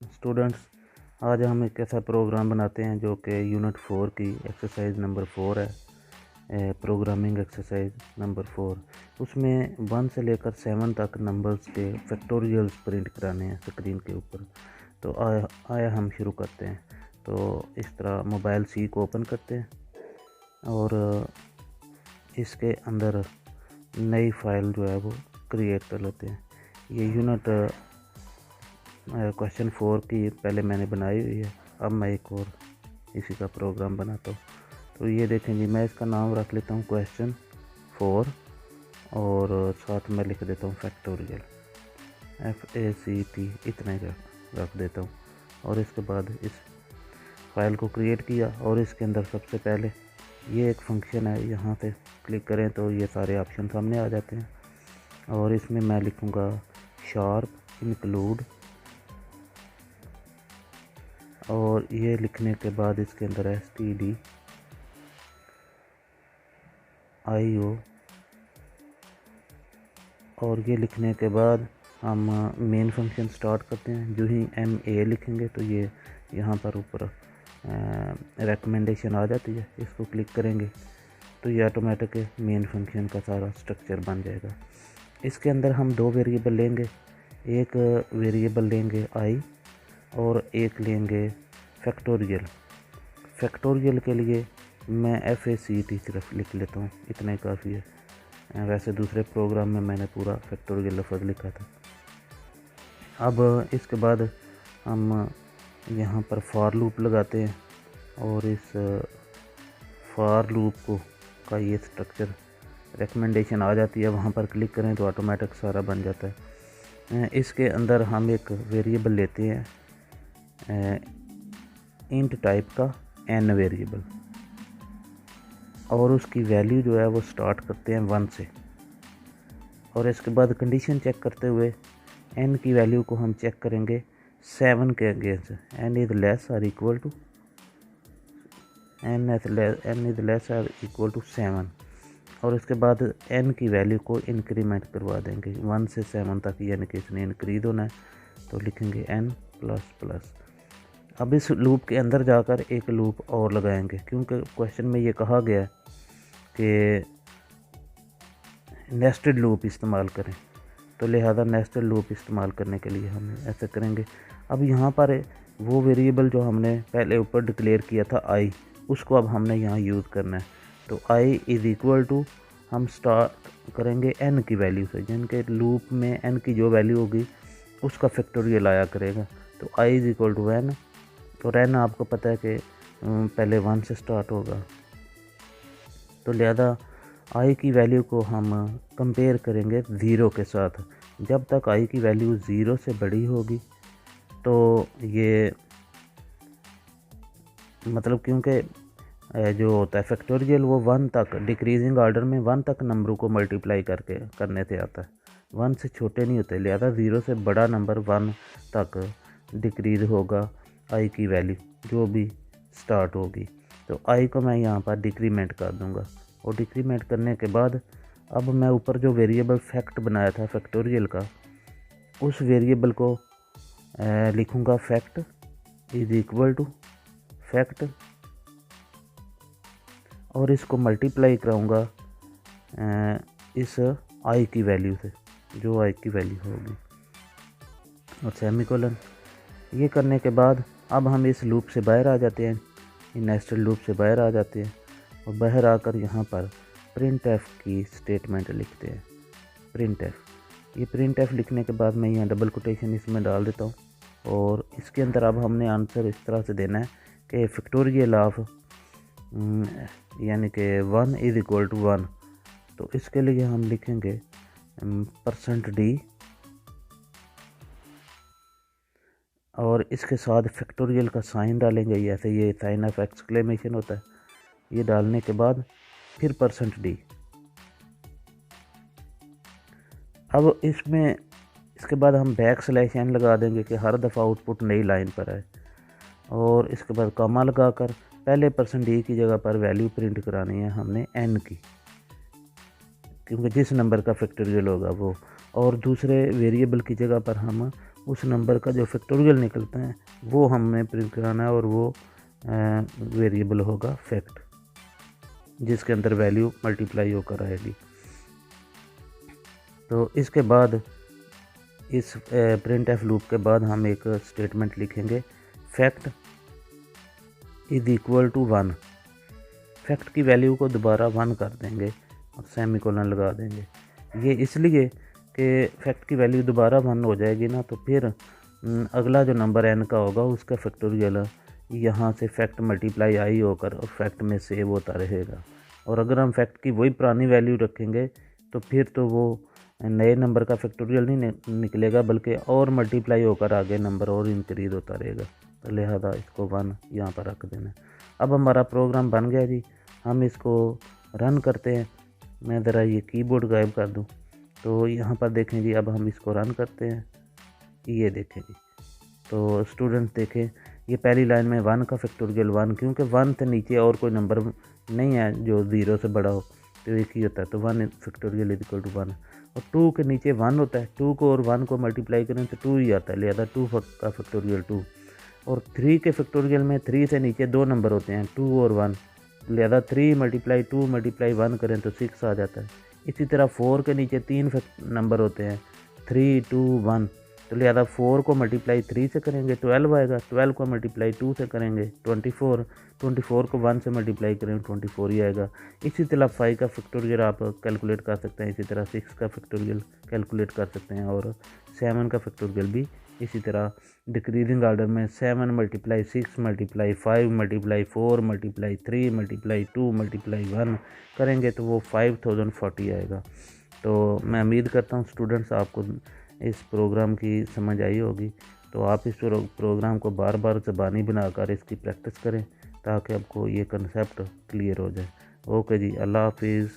Students, आज हम एक ऐसा प्रोग्राम बनाते हैं जो कि यूनिट 4 की एक्सरसाइज नंबर 4 है, प्रोग्रामिंग एक्सरसाइज नंबर 4। उसमें 1 से लेकर 7 तक नंबर्स के फैक्टोरियल्स प्रिंट कराने हैं स्क्रीन के ऊपर। तो आया हम शुरू करते हैं। तो इस तरह मोबाइल सी को ओपन करते हैं और इसके अंदर नई फाइल जो है वो क्रिएट कर लेते हैं। ये यूनिट क्वेश्चन 4 की पहले मैंने बनाई हुई है। अब मैं एक और इसी का प्रोग्राम बनाता हूँ। तो ये देखें जी, मैं इसका नाम रख लेता हूँ क्वेश्चन 4 और साथ में लिख देता हूँ फैक्टोरियल, FACT इतना ही रख देता हूँ। और इसके बाद इस फाइल को क्रिएट किया और इसके अंदर सबसे पहले ये एक फंक्शन है, यहाँ पे क्लिक करें तो ये सारे ऑप्शन सामने आ जाते हैं। और इसमें मैं लिखूँगा शार्प इंक्लूड, और ये लिखने के बाद इसके अंदर STD IO, और ये लिखने के बाद हम मेन फंक्शन स्टार्ट करते हैं। जो ही MA लिखेंगे तो ये यहाँ पर ऊपर रिकमेंडेशन आ जाती है, इसको क्लिक करेंगे तो ये ऑटोमेटिक मेन फंक्शन का सारा स्ट्रक्चर बन जाएगा। इसके अंदर हम दो वेरिएबल लेंगे, एक वेरिएबल लेंगे I और एक लेंगे फैक्टोरियल। फैक्टोरियल के लिए मैं FACT सिर्फ लिख लेता हूँ, इतना ही काफ़ी है। वैसे दूसरे प्रोग्राम में मैंने पूरा फैक्टोरियल लफ्ज़ लिखा था। अब इसके बाद हम यहाँ पर फॉर लूप लगाते हैं और इस फॉर लूप का ये स्ट्रक्चर रिकमेंडेशन आ जाती है, वहाँ पर क्लिक करें तो ऑटोमेटिक सारा बन जाता है। इसके अंदर हम एक वेरिएबल लेते हैं इंट टाइप का n वेरिएबल, और उसकी वैल्यू जो है वो स्टार्ट करते हैं 1 से। और इसके बाद कंडीशन चेक करते हुए n की वैल्यू को हम चेक करेंगे 7 के अगेंस्ट। n इज़ लेस और इक्वल टू n 7। और इसके बाद n की वैल्यू को इंक्रीमेंट करवा देंगे 1 से 7 तक, यानी कि इसने इंक्रीज होना है तो लिखेंगे n++। अब इस लूप के अंदर जाकर एक लूप और लगाएंगे, क्योंकि क्वेश्चन में ये कहा गया है कि नेस्टेड लूप इस्तेमाल करें, तो लिहाजा नेस्टेड लूप इस्तेमाल करने के लिए हम ऐसा करेंगे। अब यहाँ पर वो वेरिएबल जो हमने पहले ऊपर डिक्लेयर किया था I, उसको अब हमने यहाँ यूज़ करना है। तो I इज़ इक्वल टू हम स्टार्ट करेंगे n की वैल्यू से, जिनके लूप में n की जो वैल्यू होगी उसका फैक्टोरियल आया करेगा। तो I is equal to n, और n आपको पता है कि पहले 1 से स्टार्ट होगा, तो लिहाजा I की वैल्यू को हम कंपेयर करेंगे 0 के साथ। जब तक I की वैल्यू 0 से बड़ी होगी तो ये मतलब, क्योंकि जो होता है फैक्टोरियल वो 1 तक डिक्रीजिंग ऑर्डर में 1 तक नंबरों को मल्टीप्लाई करने से आता है, 1 से छोटे नहीं होते। लिहाजा 0 से बड़ा नंबर 1 तक डिक्रीज होगा I की वैल्यू जो भी स्टार्ट होगी। तो I को मैं यहाँ पर डिक्रीमेंट कर दूँगा, और डिक्रीमेंट करने के बाद अब मैं ऊपर जो वेरिएबल फैक्ट बनाया था फैक्टोरियल का, उस वेरिएबल को लिखूँगा fact is equal to fact, और इसको मल्टीप्लाई कराऊँगा इस I की वैल्यू से, जो I की वैल्यू होगी, और सेमीकोलन। ये करने के बाद अब हम इस लूप से बाहर आ जाते हैं, नेस्टेड लूप से बाहर आ जाते हैं, और बाहर आकर यहाँ पर printf की स्टेटमेंट लिखते हैं। ये printf लिखने के बाद मैं यहाँ डबल कोटेशन इसमें डाल देता हूँ, और इसके अंदर अब हमने आंसर इस तरह से देना है कि फैक्टोरियल ऑफ यानी कि 1 इज़ इक्वल टू 1। तो इसके लिए हम लिखेंगे %d, और इसके साथ फैक्टोरियल का साइन डालेंगे, ऐसे ये साइन ऑफ एक्सक्लेमेशन होता है। ये डालने के बाद फिर %d। अब इसके बाद हम \n लगा देंगे कि हर दफ़ा आउटपुट नई लाइन पर आए, और इसके बाद कॉमा लगाकर पहले %d की जगह पर वैल्यू प्रिंट करानी है हमने n की, क्योंकि जिस नंबर का फैक्टोरियल होगा वो, और दूसरे वेरिएबल की जगह पर हम उस नंबर का जो फैक्टोरियल निकलता है वो हमें प्रिंट कराना है, और वो वेरिएबल होगा फैक्ट, जिसके अंदर वैल्यू मल्टीप्लाई होकर आएगी। तो इसके बाद इस प्रिंट एफ लूप के बाद हम एक स्टेटमेंट लिखेंगे, fact is equal to 1। Fact की वैल्यू को दोबारा 1 कर देंगे और सेमीकोलन लगा देंगे। ये इसलिए कि फैक्ट की वैल्यू दोबारा 1 हो जाएगी ना, तो फिर अगला जो नंबर n का होगा उसका फैक्टोरियल यहाँ से फैक्ट मल्टीप्लाई आई होकर और फैक्ट में सेव होता रहेगा। और अगर हम फैक्ट की वही पुरानी वैल्यू रखेंगे तो फिर तो वो नए नंबर का फैक्टोरियल नहीं निकलेगा, बल्कि और मल्टीप्लाई होकर आगे नंबर और इंक्रीज होता रहेगा। तो लिहाजा इसको 1 यहाँ पर रख देना। अब हमारा प्रोग्राम बन गया जी, हम इसको रन करते हैं। मैं ज़रा ये कीबोर्ड गायब कर दूँ। तो यहाँ पर देखें जी, अब हम इसको रन करते हैं। ये देखें जी, तो स्टूडेंट्स देखें, ये पहली लाइन में 1 का फैक्टोरियल 1, क्योंकि 1 से नीचे और कोई नंबर नहीं है जो 0 से बड़ा हो, तो एक ही होता है। तो 1 फैक्टोरियल इज इक्वल टू 1। और 2 के नीचे 1 होता है, 2 को और 1 को मल्टीप्लाई करें तो 2 ही आता है, लिहाजा 2 का फैक्टोरियल 2। और 3 के फैक्टोरियल में 3 से नीचे 2 नंबर होते हैं, 2 और 1, लिहाजा 3 मल्टीप्लाई 2 मल्टीप्लाई 1 करें तो 6 आ जाता है। इसी तरह 4 के नीचे 3 नंबर होते हैं, 3 2 1, तो लिहाजा 4 को मल्टीप्लाई 3 से करेंगे 12 आएगा, 12 को मल्टीप्लाई 2 से करेंगे 24, 24 को 1 से मल्टीप्लाई करेंगे 24 ही आएगा। इसी तरह 5 का फैक्टोरियल आप कैलकुलेट कर सकते हैं, इसी तरह 6 का फैक्टोरियल कैलकुलेट कर सकते हैं, और 7 का फैक्टोरियल भी इसी तरह डिक्रीजिंग ऑर्डर में 7 multiply 6 multiply 5 multiply 4 multiply 3 multiply 2 multiply 1 करेंगे तो वो 5040 आएगा। तो मैं उम्मीद करता हूँ स्टूडेंट्स आपको इस प्रोग्राम की समझ आई होगी। तो आप इस प्रोग्राम को बार बार ज़बानी बनाकर इसकी प्रैक्टिस करें ताकि आपको ये कंसेप्ट क्लियर हो जाए। ओके जी, अल्लाह हाफिज़।